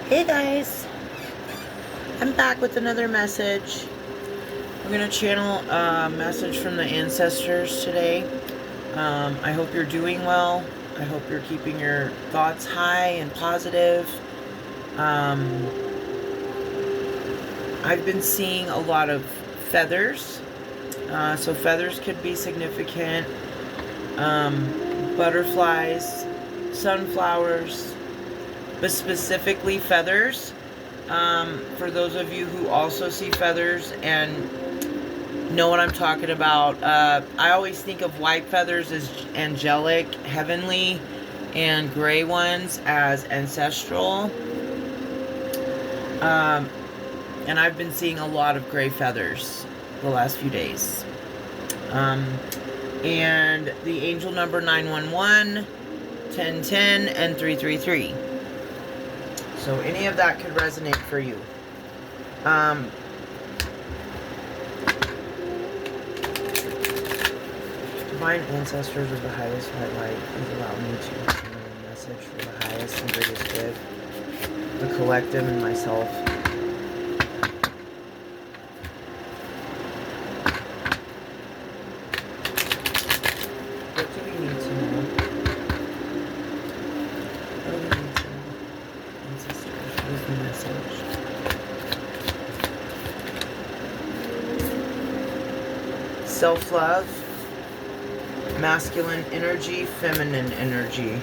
Hey guys, I'm back with another message. We're going to channel a message from the ancestors today. I hope you're doing well. I hope you're keeping your thoughts high and positive. I've been seeing a lot of feathers. So feathers could be significant. Butterflies, sunflowers, but specifically feathers. For those of you who also see feathers and know what I'm talking about, I always think of white feathers as angelic, heavenly, and gray ones as ancestral. And I've been seeing a lot of gray feathers the last few days. And the angel number 911, 1010, and 333. So any of that could resonate for you. Divine ancestors of the highest white light, please allow me to channel a message for the highest and greatest good, the collective, and myself. What do we need to know? What do we need to know? Ancestors, what is the message? Self-love, masculine energy, feminine energy.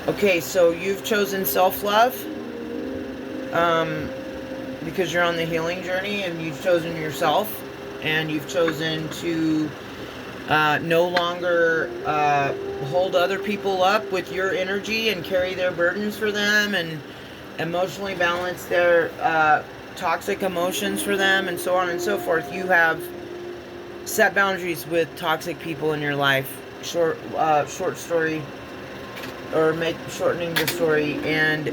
Okay, so you've chosen self-love because you're on the healing journey, and you've chosen yourself, and you've chosen to no longer hold other people up with your energy and carry their burdens for them, and emotionally balance their toxic emotions for them, and so on and so forth. You have set boundaries with toxic people in your life. Short story, or shortening the story, and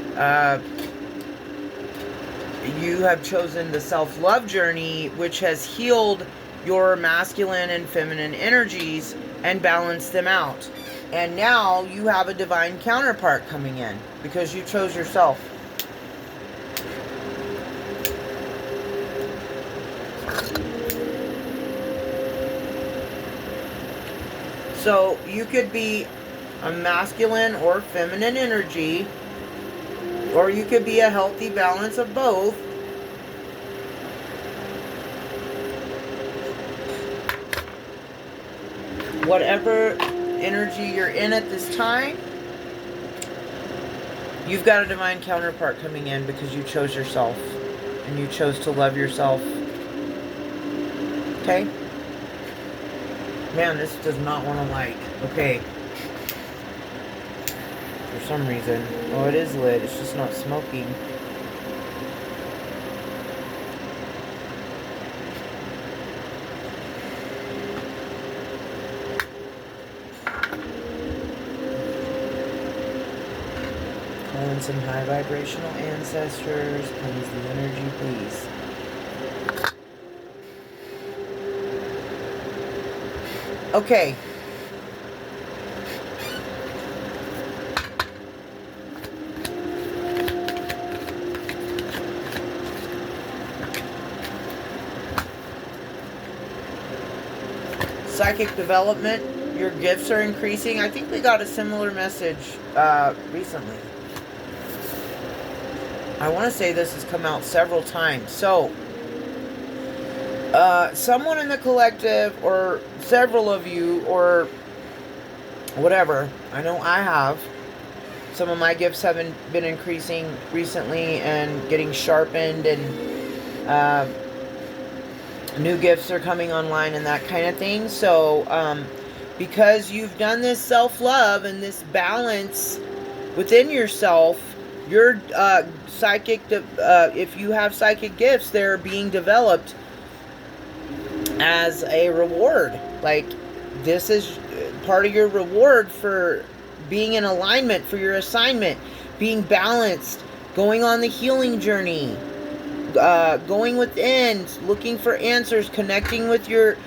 you have chosen the self-love journey, which has healed your masculine and feminine energies and balanced them out. And now you have a divine counterpart coming in because you chose yourself. So you could be a masculine or feminine energy, or you could be a healthy balance of both. Whatever energy you're in at this time, you've got a divine counterpart coming in because you chose yourself and you chose to love yourself. Okay? Man, this does not want to like. Okay. For some reason. Oh, it is lit. It's just not smoking. Calling some high vibrational ancestors. Cleanse the energy, please. Okay. Psychic development. Your gifts are increasing. I think we got a similar message recently. I want to say this has come out several times. So, someone in the collective, or several of you, or whatever, I know I have. Some of my gifts have been increasing recently and getting sharpened, and new gifts are coming online and that kind of thing. So, because you've done this self-love and this balance within yourself, your psychic, if you have psychic gifts, they're being developed as a reward. Like, this is part of your reward for being in alignment for your assignment, being balanced, going on the healing journey, going within, looking for answers, connecting with your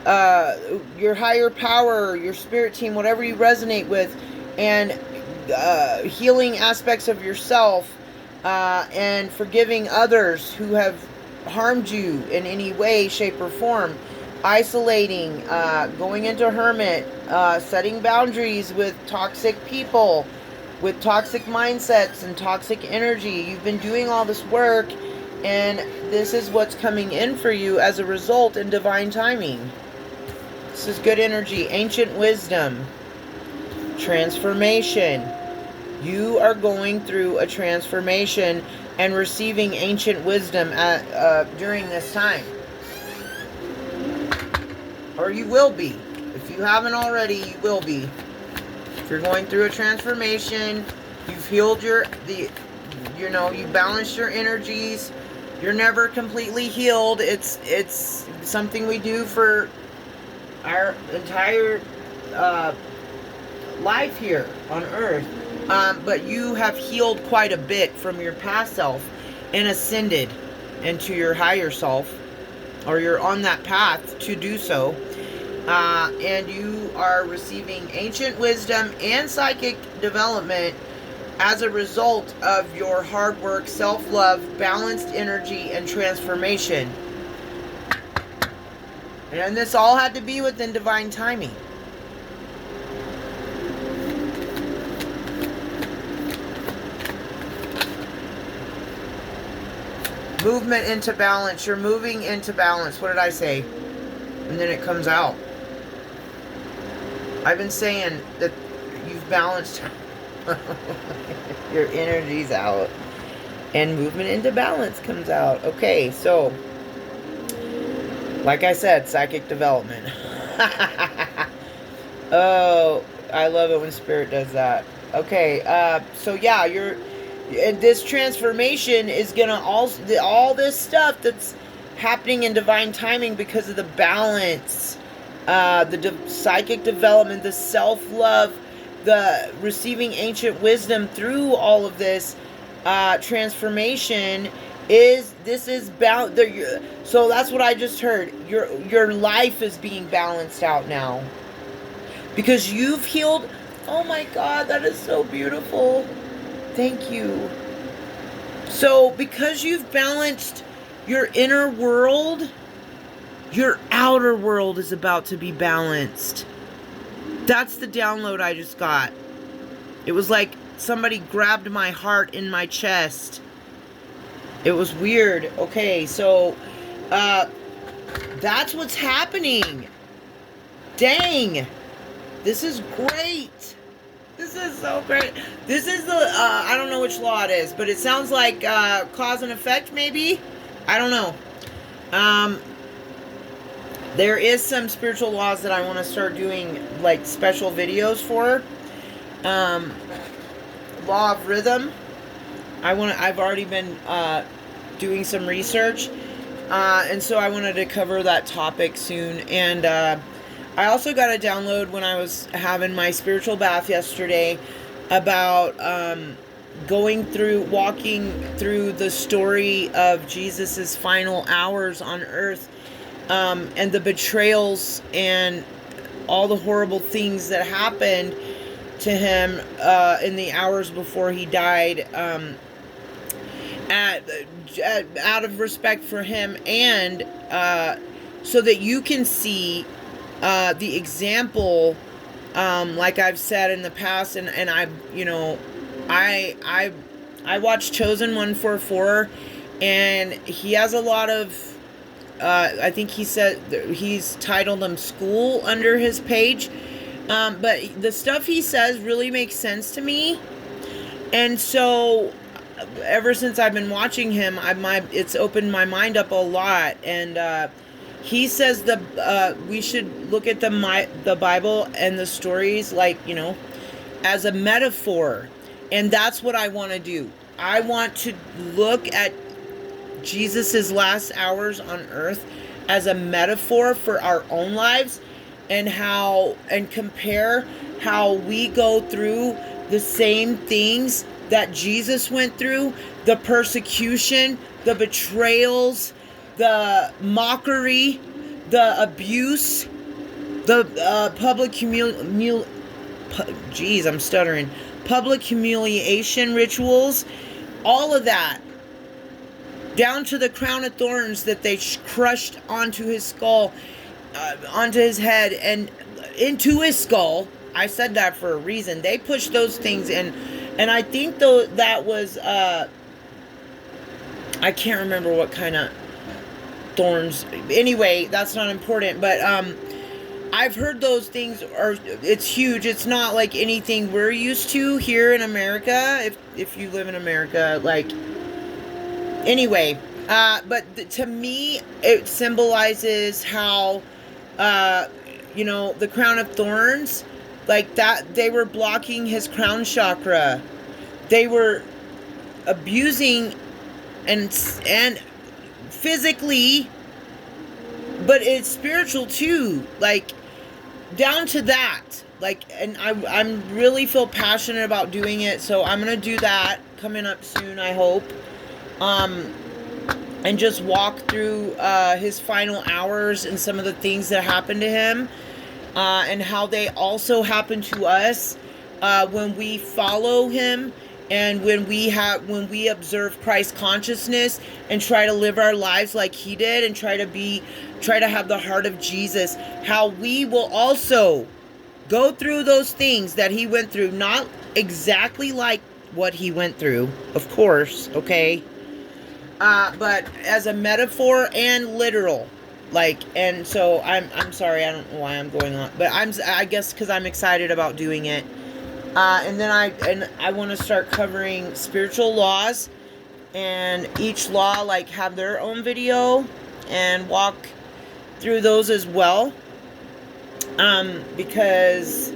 higher power, your spirit team, whatever you resonate with, and healing aspects of yourself, and forgiving others who have harmed you in any way, shape, or form. Isolating, going into hermit, setting boundaries with toxic people, with toxic mindsets and toxic energy. You've been doing all this work, and this is what's coming in for you as a result in divine timing. This is good energy. Ancient wisdom. Transformation. You are going through a transformation and receiving ancient wisdom during this time. Or you will be. If you haven't already, you will be. If you're going through a transformation, you've healed you balanced your energies. You're never completely healed. It's something we do for our entire life here on Earth. But you have healed quite a bit from your past self and ascended into your higher self, or you're on that path to do so. And you are receiving ancient wisdom and psychic development as a result of your hard work, self-love, balanced energy, and transformation. And this all had to be within divine timing. Movement into balance. You're moving into balance. What did I say? And then it comes out. I've been saying that you've balanced your energies out. And movement into balance comes out. Okay, so like I said, psychic development. Oh, I love it when Spirit does that. Okay, so yeah, and this transformation is gonna also, all this stuff that's happening in divine timing because of the balance, the psychic development, the self-love, the receiving ancient wisdom through all of this transformation so that's what I just heard. Your life is being balanced out now because you've healed. Oh my God, that is so beautiful. Thank you. So because you've balanced your inner world, your outer world is about to be balanced. That's the download I just got. It was like somebody grabbed my heart in my chest. It was weird. Okay, so that's what's happening. Dang. This is great. This is so great. This is the, I don't know which law it is, but it sounds like cause and effect, maybe? I don't know. There is some spiritual laws that I want to start doing, like, special videos for. Law of rhythm. I've already been doing some research. And so I wanted to cover that topic soon. And I also got a download when I was having my spiritual bath yesterday about walking through the story of Jesus's final hours on earth, and the betrayals and all the horrible things that happened to him in the hours before he died, out of respect for him, and so that you can see the example, like I've said in the past, and I watched Chosen 144, and he has a lot of, I think he said he's titled them School under his page, but the stuff he says really makes sense to me, and so ever since I've been watching him, it's opened my mind up a lot, and he says we should look at the Bible and the stories as a metaphor, and that's what I want to do. I want to look at Jesus's last hours on earth as a metaphor for our own lives, and compare how we go through the same things that Jesus went through, the persecution, the betrayals, the mockery, the abuse, the public geez, I'm stuttering. Public humiliation rituals, all of that, down to the crown of thorns that they crushed onto his skull, onto his head, and into his skull. I said that for a reason. They pushed those things in, and I think though that was I can't remember what kind of thorns. Anyway, that's not important, but I've heard those things are, it's huge. It's not like anything we're used to here in America, if you live in America, like, anyway, but to me, it symbolizes how, the crown of thorns, like that, they were blocking his crown chakra. They were abusing and physically, but it's spiritual too, like down to that, like, and I'm really feel passionate about doing it, so I'm gonna do that coming up soon, I hope, and just walk through his final hours and some of the things that happened to him, and how they also happen to us when we follow him. And when we observe Christ consciousness and try to live our lives like he did, and try to have the heart of Jesus, how we will also go through those things that he went through, not exactly like what he went through, of course, okay? But as a metaphor and literal, like, and so I'm sorry, I don't know why I'm going on, but I guess because I'm excited about doing it. And then I want to start covering spiritual laws, and each law like have their own video and walk through those as well. Because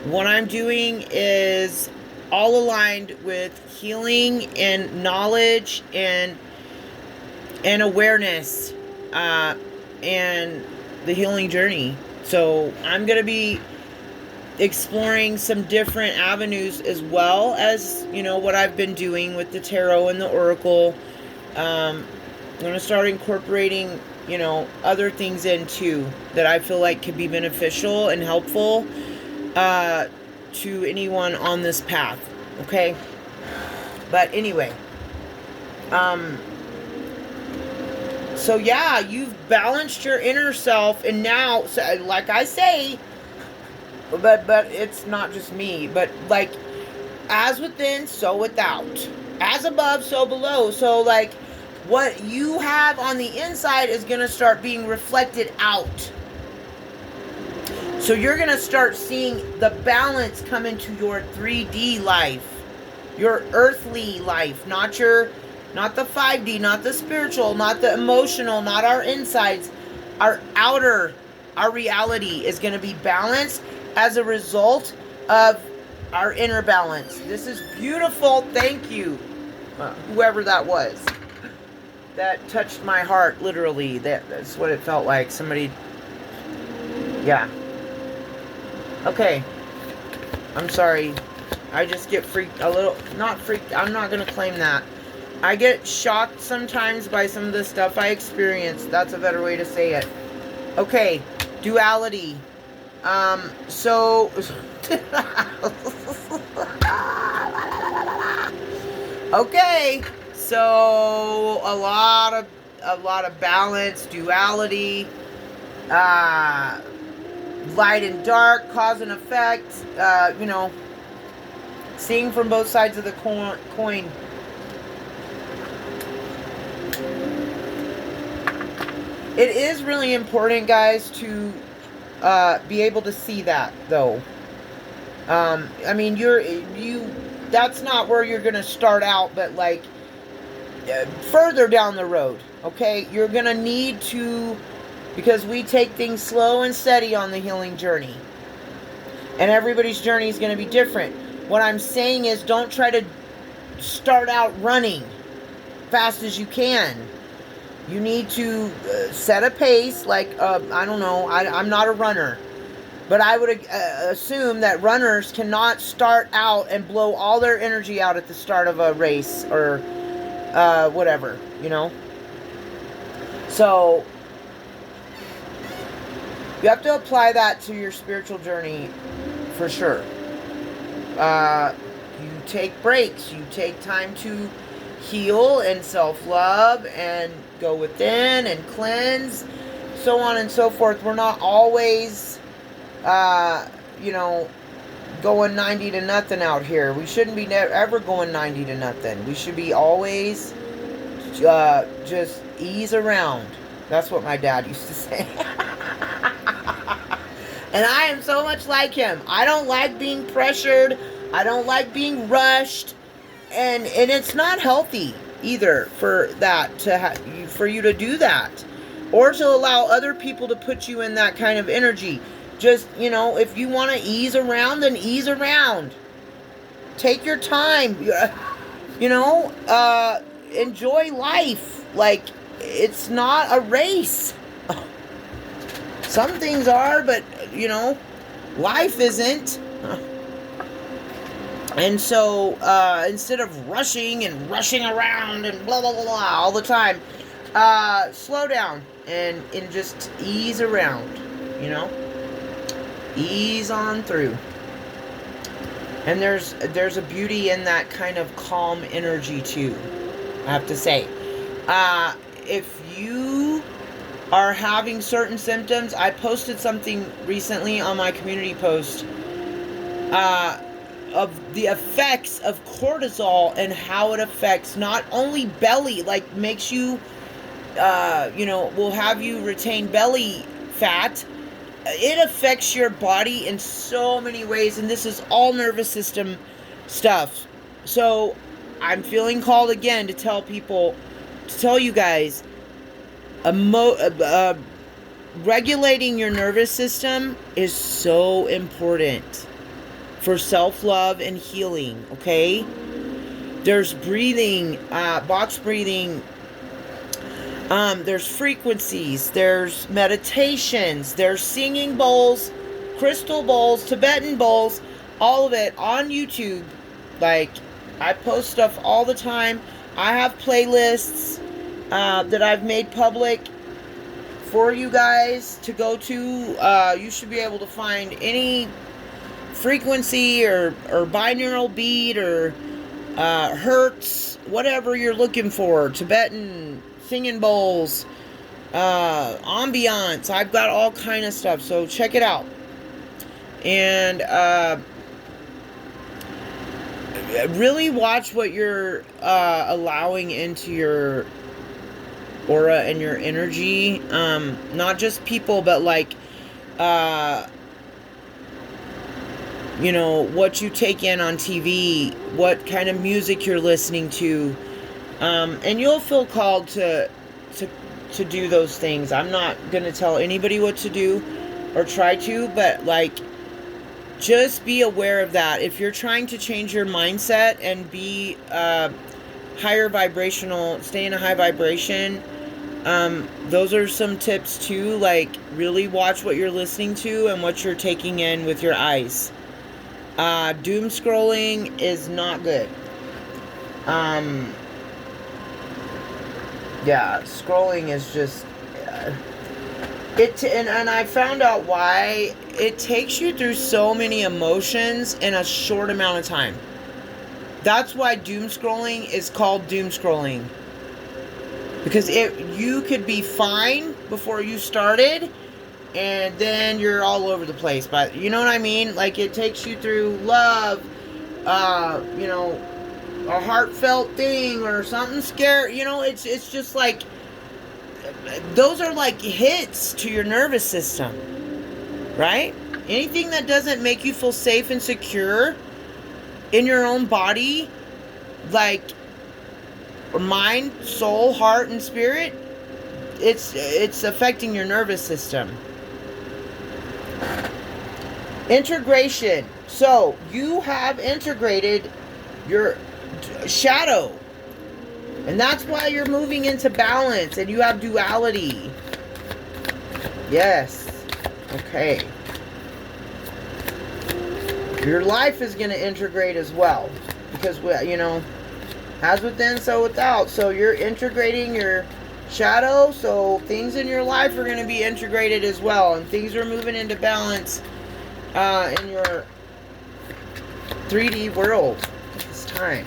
what I'm doing is all aligned with healing and knowledge and awareness, and the healing journey. So I'm going to be exploring some different avenues, as well as, what I've been doing with the tarot and the oracle. I'm going to start incorporating, other things in too, that I feel like could be beneficial and helpful to anyone on this path. Okay? But anyway, so yeah, you've balanced your inner self, and now, so, like I say, but it's not just me, but like, as within, so without. As above, so below. So like, what you have on the inside is going to start being reflected out. So you're going to start seeing the balance come into your 3D life, your earthly life, not the 5D, not the spiritual, not the emotional, not our insides. Our outer, our reality is going to be balanced as a result of our inner balance. This is beautiful. Thank you, whoever that was. That touched my heart, literally. That's what it felt like. Somebody, yeah. Okay. I'm sorry. I just get freaked a little. Not freaked. I'm not going to claim that. I get shocked sometimes by some of the stuff I experience. That's a better way to say it. Okay. Duality. So okay, so a lot of balance, duality, light and dark, cause and effect, seeing from both sides of the coin. It is really important, guys, to be able to see that, though. I mean, that's not where you're going to start out, but like further down the road, okay? You're going to need to, because we take things slow and steady on the healing journey. And everybody's journey is going to be different. What I'm saying is, don't try to start out running fast as you can. You need to set a pace, like, I don't know, I'm not a runner. But I would assume that runners cannot start out and blow all their energy out at the start of a race or whatever, So, you have to apply that to your spiritual journey for sure. You take breaks. You take time to heal and self-love and go within and cleanse, so on and so forth. We're not always, going 90 to nothing out here. We shouldn't be ever going 90 to nothing. We should be always just ease around. That's what my dad used to say. And I am so much like him. I don't like being pressured. I don't like being rushed. And it's not healthy either for that for you to do that, or to allow other people to put you in that kind of energy. Just, if you want to ease around, then ease around. Take your time. Enjoy life. Like, it's not a race. Some things are, but, life isn't. And so, instead of rushing around and blah, blah, blah, blah all the time, slow down and just ease around, Ease on through. And there's a beauty in that kind of calm energy, too, I have to say. If you are having certain symptoms, I posted something recently on my community post, of the effects of cortisol and how it affects not only belly, like makes you, will have you retain belly fat. It affects your body in so many ways, and this is all nervous system stuff. So I'm feeling called again to tell you guys, regulating your nervous system is so important for self-love and healing, okay? There's breathing, box breathing, there's frequencies, there's meditations, there's singing bowls, crystal bowls, Tibetan bowls, all of it on YouTube. Like, I post stuff all the time. I have playlists that I've made public for you guys to go to. You should be able to find any frequency or binaural beat or hertz, whatever you're looking for, Tibetan singing bowls, ambiance. I've got all kind of stuff, so check it out. And really watch what you're allowing into your aura and your energy. Not just people, but like what you take in on TV, what kind of music you're listening to, and you'll feel called to do those things. I'm not gonna tell anybody what to do or try to, but like, just be aware of that. If you're trying to change your mindset and be higher vibrational, stay in a high vibration, those are some tips too. Like, really watch what you're listening to and what you're taking in with your eyes. Doom scrolling is not good. Scrolling is just and I found out why. It takes you through so many emotions in a short amount of time. That's why doom scrolling is called doom scrolling. Because you could be fine before you started, and then you're all over the place. But you know what I mean? Like, it takes you through love, a heartfelt thing or something scary. It's just like, those are like hits to your nervous system, right? Anything that doesn't make you feel safe and secure in your own body, like mind, soul, heart, and spirit, it's affecting your nervous system. Integration. So you have integrated your shadow, and that's why you're moving into balance and you have duality. Yes. Okay. Your life is going to integrate as well, because as within, so without. So you're integrating your shadow, so things in your life are going to be integrated as well, and things are moving into balance in your 3D world at this time.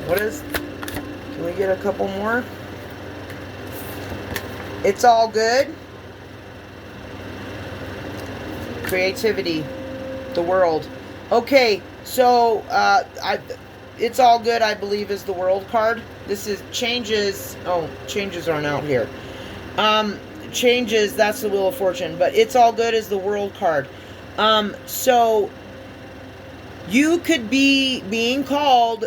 Can we get a couple more? It's all good. Creativity. The world. Okay, so it's all good, I believe, is the world card. This is changes. Oh, changes aren't out here. Changes, that's the Wheel of Fortune. But it's all good is the world card. So you could be being called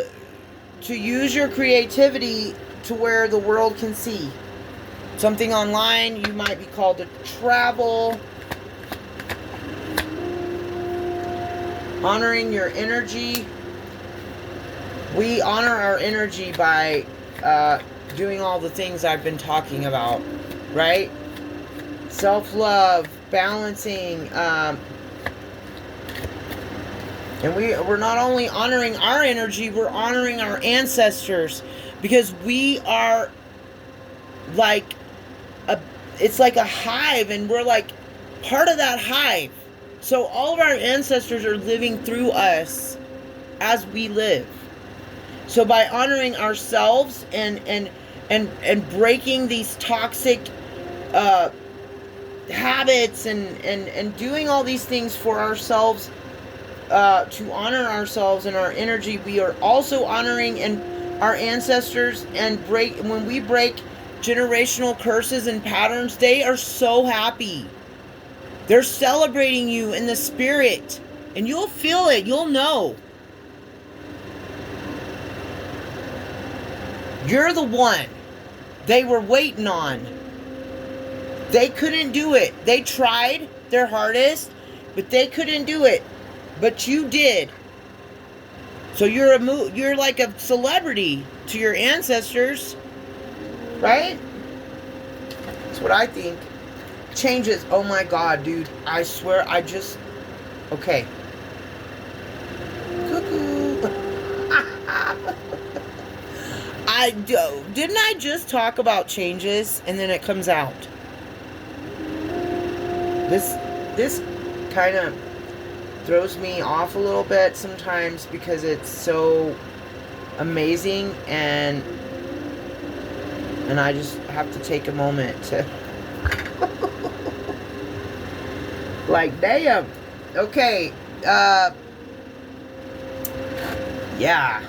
to use your creativity to where the world can see. Something online, you might be called to travel. Honoring your energy. We honor our energy by doing all the things I've been talking about, right? Self-love, balancing, and we're not only honoring our energy, we're honoring our ancestors, because we are like it's like a hive, and we're like part of that hive. So all of our ancestors are living through us as we live. So by honoring ourselves and breaking these toxic habits and doing all these things for ourselves, to honor ourselves and our energy, we are also honoring our ancestors. And when we break generational curses and patterns, they are so happy. They're celebrating you in the spirit, and you'll feel it. You'll know. You're the one they were waiting on. They couldn't do it. They tried their hardest, but they couldn't do it. But you did. So you're like a celebrity to your ancestors, right? That's what I think. Changes. Oh my God, dude. I swear okay. Cuckoo. Didn't I just talk about changes and then it comes out? This kind of throws me off a little bit sometimes because it's so amazing, and I just have to take a moment to like, damn. Okay. Yeah.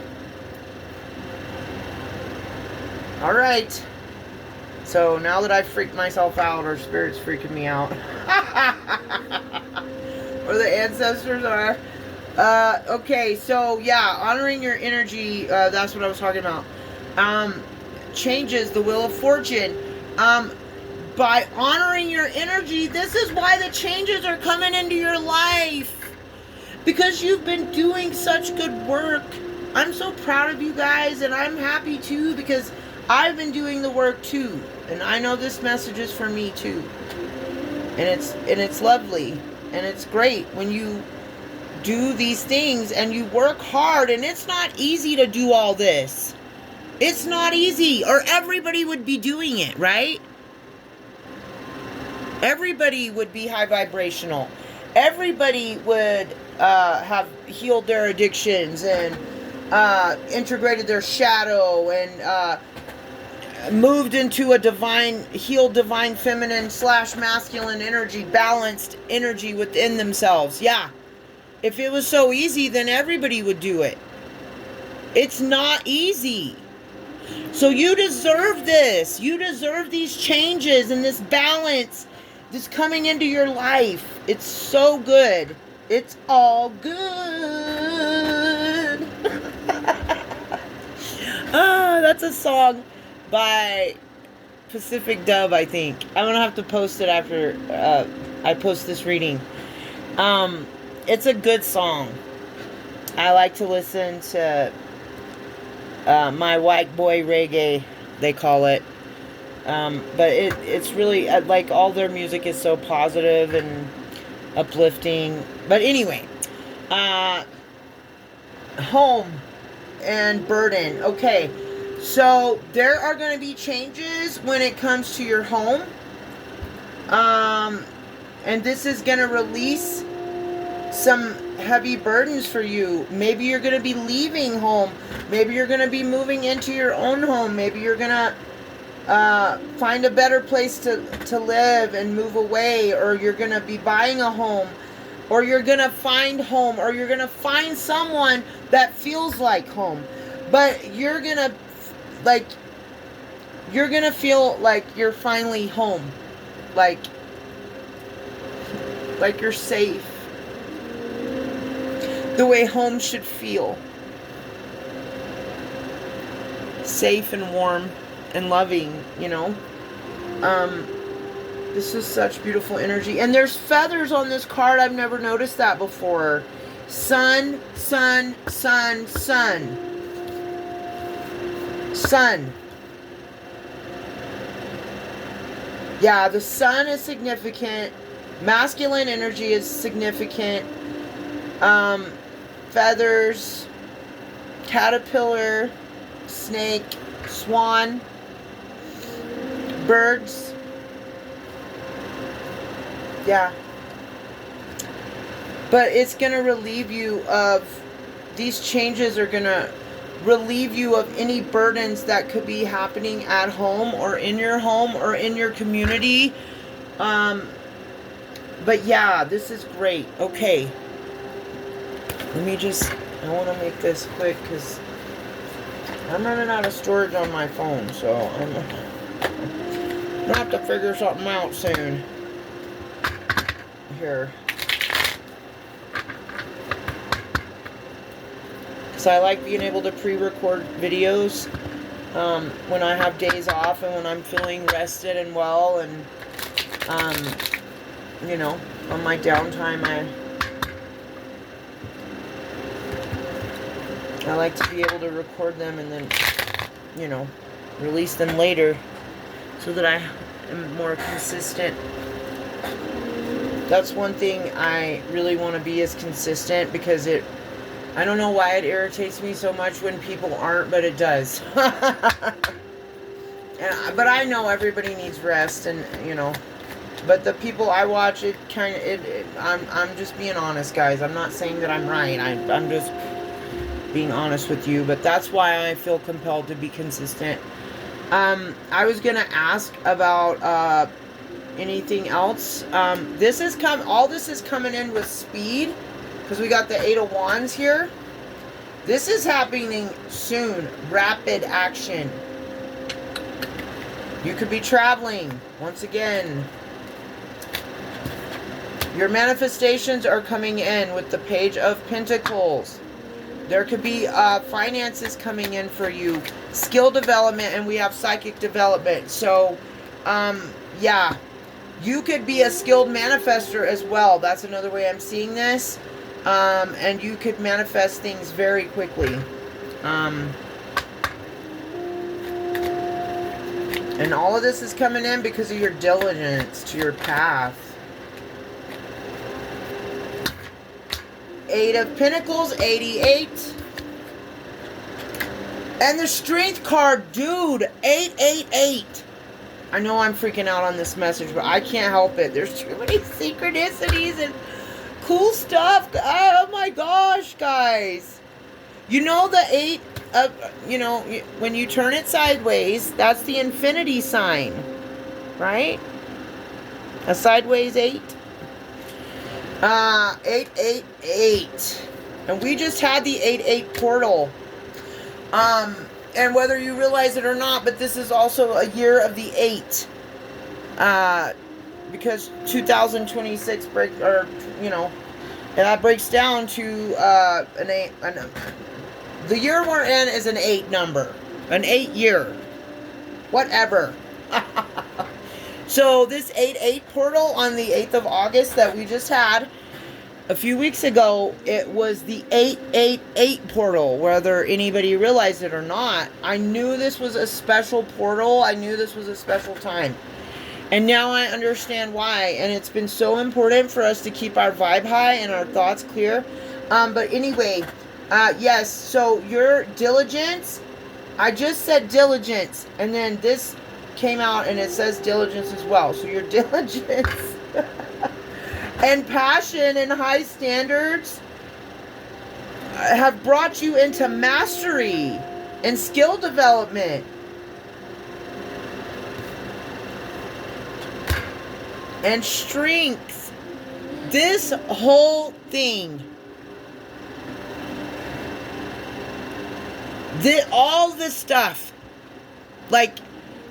All right. So now that I've freaked myself out, or spirit's freaking me out, or the ancestors are. Okay, so yeah, honoring your energy. That's what I was talking about. Changes, the Wheel of Fortune. By honoring your energy, this is why the changes are coming into your life. Because you've been doing such good work. I'm so proud of you guys, and I'm happy too, because I've been doing the work too. And I know this message is for me too. And it's lovely. And it's great when you do these things and you work hard, and it's not easy to do all this. It's not easy, or everybody would be doing it, right? Everybody would be high vibrational. Everybody would have healed their addictions and integrated their shadow and moved into a healed divine feminine / masculine energy, balanced energy within themselves. Yeah. If it was so easy, then everybody would do it. It's not easy. So you deserve this. You deserve these changes and this balance that's coming into your life. It's so good. It's all good. That's a song by Pacific Dove, I think. I'm going to have to post it after I post this reading. It's a good song. I like to listen to my white boy reggae, they call it. But it's really, like, all their music is so positive and uplifting. But anyway, home and burden. Okay, so there are going to be changes when it comes to your home. And this is going to release some heavy burdens for you. Maybe you're going to be leaving home. Maybe you're going to be moving into your own home. Maybe you're going to find a better place to live and move away, or you're going to be buying a home, or you're going to find home, or you're going to find someone that feels like home. But you're going to feel like you're finally home. Like you're safe. The way home should feel. Safe and warm and loving, you know. This is such beautiful energy. And there's feathers on this card. I've never noticed that before. Sun, sun, sun, sun. Sun. Yeah, the sun is significant. Masculine energy is significant. Feathers, caterpillar, snake, swan, birds. Yeah. But it's going to relieve you of, these changes are going to relieve you of any burdens that could be happening at home or in your community. But yeah, this is great. Okay. Let me just, I want to make this quick because I'm running out of storage on my phone, so I'm going to have to figure something out soon. Here. So I like being able to pre-record videos when I have days off and when I'm feeling rested and well, and you know, on my downtime I like to be able to record them and then, you know, release them later so that I am more consistent. That's one thing I really want to be, is consistent, because I don't know why it irritates me so much when people aren't, but it does. But I know everybody needs rest, and, you know, but the people I watch, I'm just being honest, guys. I'm not saying that I'm right. I'm just being honest with you, but that's why I feel compelled to be consistent. I was gonna ask about anything else. All this is coming in with speed, because we got the 8 of Wands here. This is happening soon. Rapid action. You could be traveling once again. Your manifestations are coming in with the Page of Pentacles. There could be finances coming in for you. Skill development, and we have psychic development. So, yeah. You could be a skilled manifester as well. That's another way I'm seeing this. And you could manifest things very quickly. And all of this is coming in because of your diligence to your path. 8 of Pentacles, 88. And the Strength card, dude, 888. I know I'm freaking out on this message, but I can't help it. There's too many synchronicities and cool stuff. Oh my gosh, guys. You know the 8 of, you know, when you turn it sideways, that's the infinity sign, right? A sideways 8. 888. And we just had the 88 portal. And whether you realize it or not, but this is also a year of the 8. Because 2026 that breaks down to an 8. The year we're in is an 8 number. An 8 year. Whatever. So this 8-8 portal on the 8th of August that we just had a few weeks ago, it was the 888 portal, whether anybody realized it or not. I knew this was a special portal. I knew this was a special time. And now I understand why. And it's been so important for us to keep our vibe high and our thoughts clear. But anyway, yes, so your diligence, I just said diligence, and then this came out and it says diligence as well. So your diligence And passion and high standards have brought you into mastery and skill development. And strength. This whole thing. All this stuff. Like,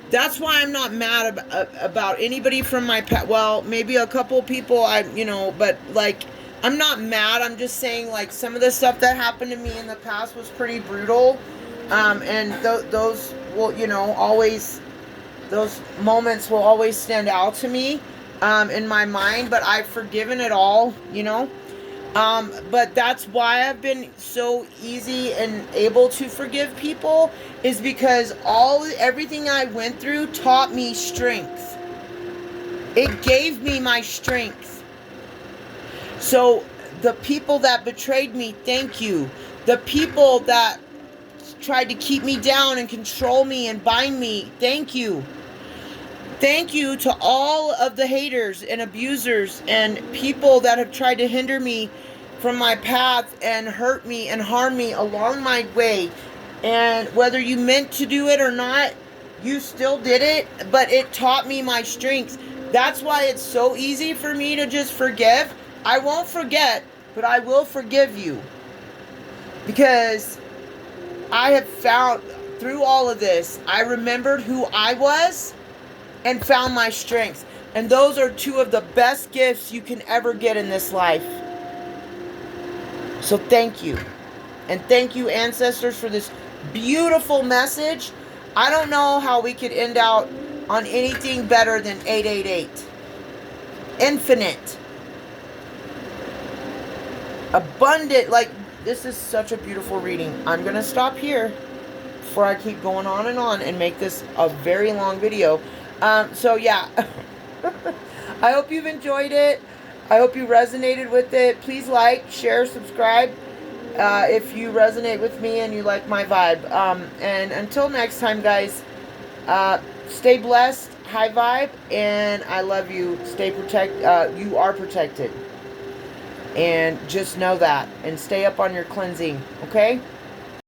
that's why I'm not mad about anybody from my past. Well, maybe a couple people, but like, I'm not mad. I'm just saying, like, some of the stuff that happened to me in the past was pretty brutal. And those will, always, those moments will always stand out to me in my mind, but I've forgiven it all, but that's why I've been so easy and able to forgive people, is because everything I went through taught me strength. It gave me my strength. So the people that betrayed me, thank you. The people that tried to keep me down and control me and bind me, thank you. Thank you to all of the haters and abusers and people that have tried to hinder me from my path and hurt me and harm me along my way. And whether you meant to do it or not, you still did it, but it taught me my strengths. That's why it's so easy for me to just forgive. I won't forget, but I will forgive you. Because I have found, through all of this, I remembered who I was and found my strengths. And those are two of the best gifts you can ever get in this life. So thank you. And thank you, ancestors, for this beautiful message. I don't know how we could end out on anything better than 888. Infinite. Abundant. Like, this is such a beautiful reading. I'm going to stop here before I keep going on and make this a very long video. So yeah, I hope you've enjoyed it. I hope you resonated with it. Please like, share, subscribe if you resonate with me and you like my vibe. And until next time, guys, stay blessed, high vibe, and I love you. You are protected. And just know that. And stay up on your cleansing, okay?